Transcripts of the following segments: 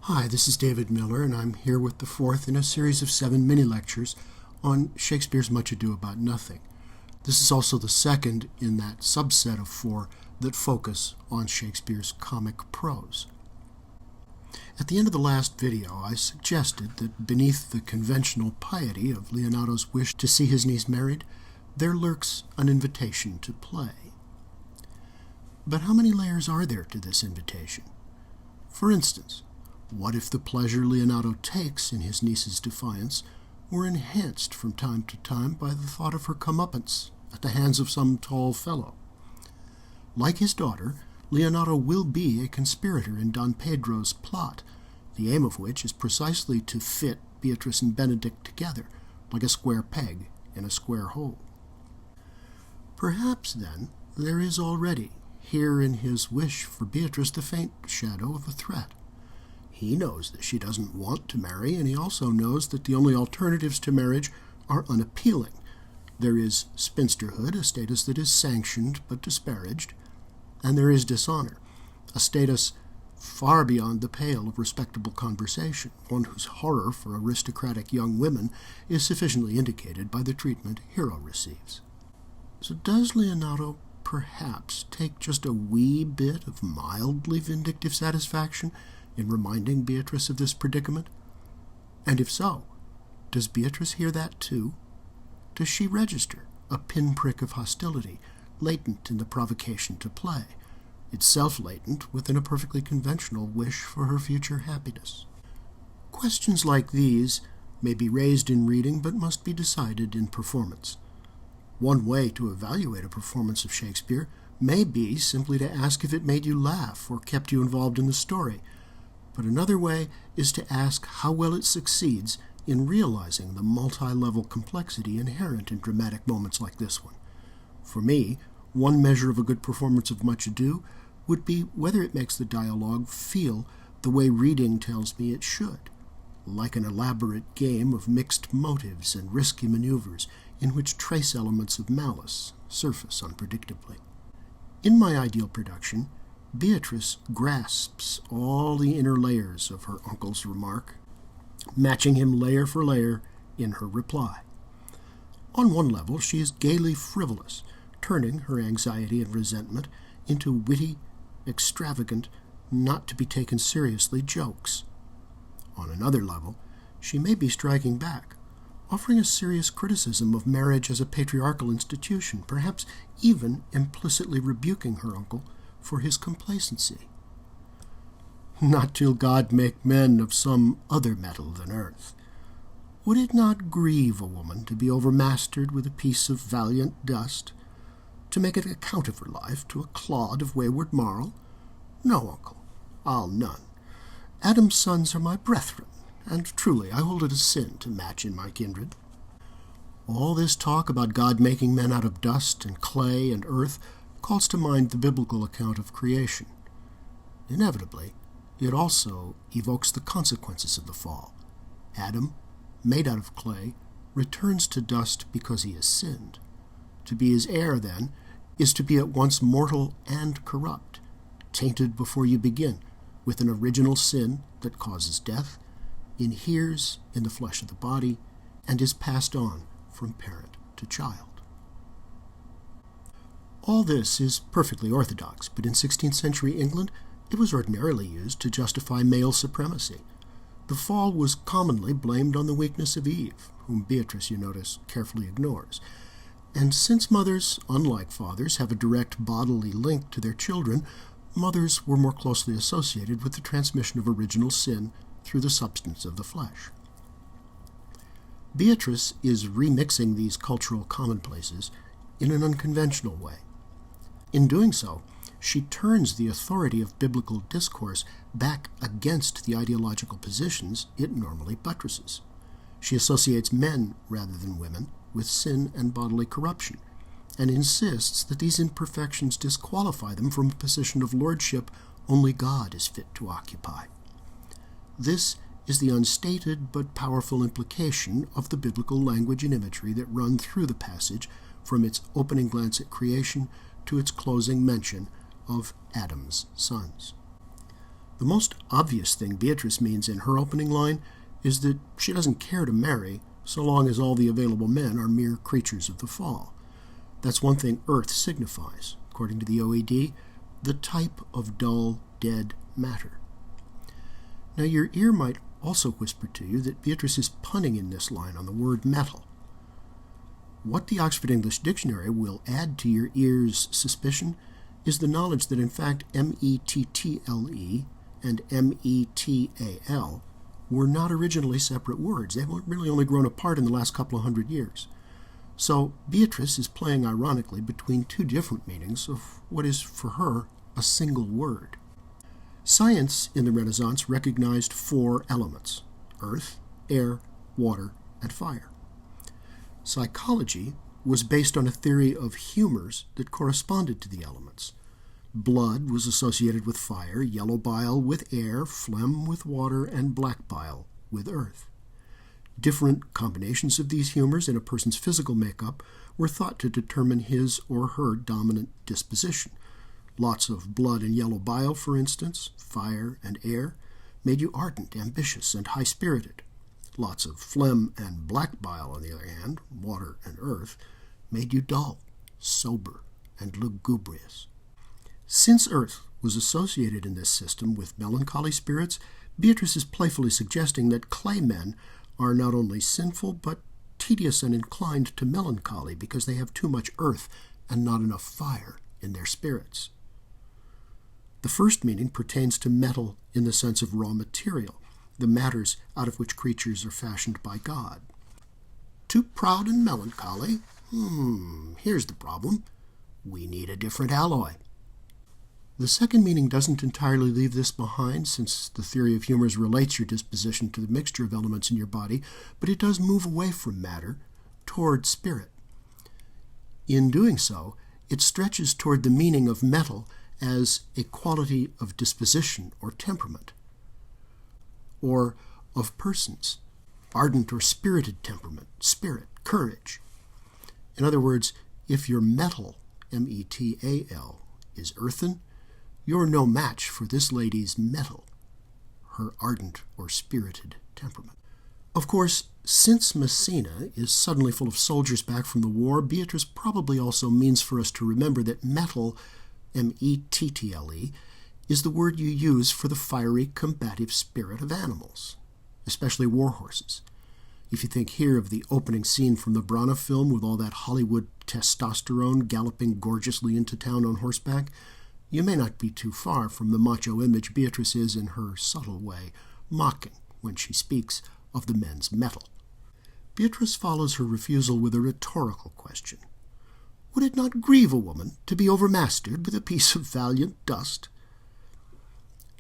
Hi, this is David Miller, and I'm here with the fourth in a series of 7 mini-lectures on Shakespeare's Much Ado About Nothing. This is also the second in that subset of 4 that focus on Shakespeare's comic prose. At the end of the last video, I suggested that beneath the conventional piety of Leonato's wish to see his niece married, there lurks an invitation to play. But how many layers are there to this invitation? For instance, what if the pleasure Leonato takes in his niece's defiance were enhanced from time to time by the thought of her comeuppance at the hands of some tall fellow? Like his daughter, Leonato will be a conspirator in Don Pedro's plot, the aim of which is precisely to fit Beatrice and Benedict together, like a square peg in a square hole. Perhaps, then, there is already, here in his wish for Beatrice, the faint shadow of a threat. He knows that she doesn't want to marry, and he also knows that the only alternatives to marriage are unappealing. There is spinsterhood, a status that is sanctioned but disparaged, and there is dishonor, a status far beyond the pale of respectable conversation, one whose horror for aristocratic young women is sufficiently indicated by the treatment Hero receives. So does Leonato perhaps take just a wee bit of mildly vindictive satisfaction in reminding Beatrice of this predicament? And if so, does Beatrice hear that too? Does she register a pinprick of hostility latent in the provocation to play, itself latent within a perfectly conventional wish for her future happiness? Questions like these may be raised in reading but must be decided in performance. One way to evaluate a performance of Shakespeare may be simply to ask if it made you laugh or kept you involved in the story, but another way is to ask how well it succeeds in realizing the multi-level complexity inherent in dramatic moments like this one. For me, one measure of a good performance of Much Ado would be whether it makes the dialogue feel the way reading tells me it should, like an elaborate game of mixed motives and risky maneuvers in which trace elements of malice surface unpredictably. In my ideal production, Beatrice grasps all the inner layers of her uncle's remark, matching him layer for layer in her reply. On one level, she is gaily frivolous, turning her anxiety and resentment into witty, extravagant, not-to-be-taken seriously jokes. On another level, she may be striking back, offering a serious criticism of marriage as a patriarchal institution, perhaps even implicitly rebuking her uncle for his complacency. Not till God make men of some other metal than earth. Would it not grieve a woman to be overmastered with a piece of valiant dust, to make an account of her life to a clod of wayward marl? No, uncle, I'll none. Adam's sons are my brethren, and truly I hold it a sin to match in my kindred. All this talk about God making men out of dust and clay and earth calls to mind the biblical account of creation. Inevitably, it also evokes the consequences of the fall. Adam, made out of clay, returns to dust because he has sinned. To be his heir, then, is to be at once mortal and corrupt, tainted before you begin, with an original sin that causes death, inheres in the flesh of the body, and is passed on from parent to child. All this is perfectly orthodox, but in 16th century England it was ordinarily used to justify male supremacy. The fall was commonly blamed on the weakness of Eve, whom Beatrice, you notice, carefully ignores. And since mothers, unlike fathers, have a direct bodily link to their children, mothers were more closely associated with the transmission of original sin through the substance of the flesh. Beatrice is remixing these cultural commonplaces in an unconventional way. In doing so, she turns the authority of biblical discourse back against the ideological positions it normally buttresses. She associates men rather than women with sin and bodily corruption, and insists that these imperfections disqualify them from a position of lordship only God is fit to occupy. This is the unstated but powerful implication of the biblical language and imagery that run through the passage from its opening glance at creation to its closing mention of Adam's sons. The most obvious thing Beatrice means in her opening line is that she doesn't care to marry so long as all the available men are mere creatures of the fall. That's one thing earth signifies, according to the OED, the type of dull, dead matter. Now your ear might also whisper to you that Beatrice is punning in this line on the word metal. What the Oxford English Dictionary will add to your ear's suspicion is the knowledge that in fact mettle and metal were not originally separate words. They've really only grown apart in the last couple of hundred years. So Beatrice is playing ironically between two different meanings of what is for her a single word. Science in the Renaissance recognized 4 elements: earth, air, water, and fire. Psychology was based on a theory of humors that corresponded to the elements. Blood was associated with fire, yellow bile with air, phlegm with water, and black bile with earth. Different combinations of these humors in a person's physical makeup were thought to determine his or her dominant disposition. Lots of blood and yellow bile, for instance, fire and air, made you ardent, ambitious, and high-spirited. Lots of phlegm and black bile, on the other hand, water and earth, made you dull, sober, and lugubrious. Since earth was associated in this system with melancholy spirits, Beatrice is playfully suggesting that clay men are not only sinful, but tedious and inclined to melancholy because they have too much earth and not enough fire in their spirits. The first meaning pertains to metal in the sense of raw material, the matters out of which creatures are fashioned by God. Too proud and melancholy? Here's the problem. We need a different alloy. The second meaning doesn't entirely leave this behind, since the theory of humors relates your disposition to the mixture of elements in your body, but it does move away from matter toward spirit. In doing so, it stretches toward the meaning of metal as a quality of disposition or temperament, or of persons, ardent or spirited temperament, spirit, courage. In other words, if your metal, metal, is earthen, you're no match for this lady's metal, her ardent or spirited temperament. Of course, since Messina is suddenly full of soldiers back from the war, Beatrice probably also means for us to remember that metal, mettle, is the word you use for the fiery, combative spirit of animals, especially war horses. If you think here of the opening scene from the Brana film with all that Hollywood testosterone galloping gorgeously into town on horseback, you may not be too far from the macho image Beatrice is in her subtle way, mocking when she speaks of the men's metal. Beatrice follows her refusal with a rhetorical question. Would it not grieve a woman to be overmastered with a piece of valiant dust?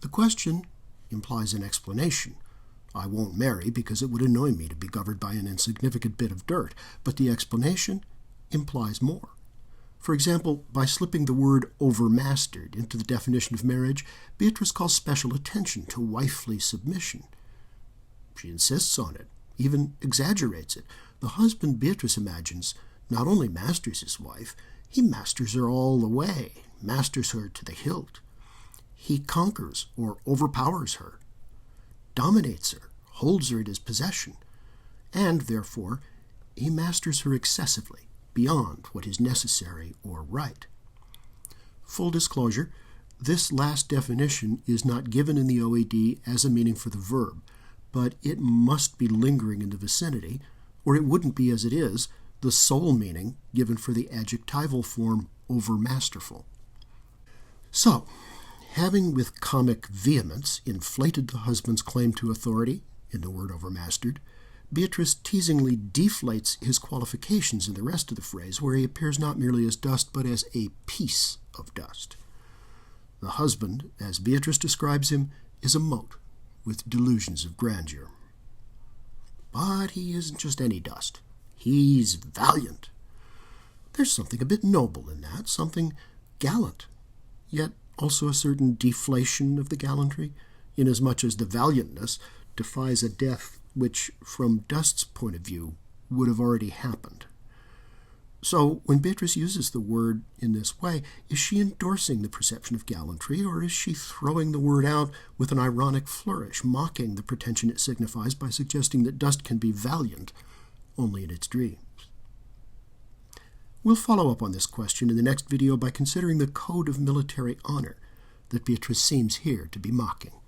The question implies an explanation. I won't marry because it would annoy me to be governed by an insignificant bit of dirt, but the explanation implies more. For example, by slipping the word overmastered into the definition of marriage, Beatrice calls special attention to wifely submission. She insists on it, even exaggerates it. The husband Beatrice imagines not only masters his wife, he masters her all the way, masters her to the hilt. He conquers or overpowers her, dominates her, holds her in his possession, and, therefore, he masters her excessively, beyond what is necessary or right. Full disclosure, this last definition is not given in the OED as a meaning for the verb, but it must be lingering in the vicinity, or it wouldn't be as it is, the sole meaning given for the adjectival form overmasterful. So, having with comic vehemence inflated the husband's claim to authority, in the word overmastered, Beatrice teasingly deflates his qualifications in the rest of the phrase, where he appears not merely as dust, but as a piece of dust. The husband, as Beatrice describes him, is a mote with delusions of grandeur. But he isn't just any dust. He's valiant. There's something a bit noble in that, something gallant, yet also a certain deflation of the gallantry, inasmuch as the valiantness defies a death which, from Dust's point of view, would have already happened. So, when Beatrice uses the word in this way, is she endorsing the perception of gallantry, or is she throwing the word out with an ironic flourish, mocking the pretension it signifies by suggesting that dust can be valiant only in its dreams? We'll follow up on this question in the next video by considering the code of military honor that Beatrice seems here to be mocking.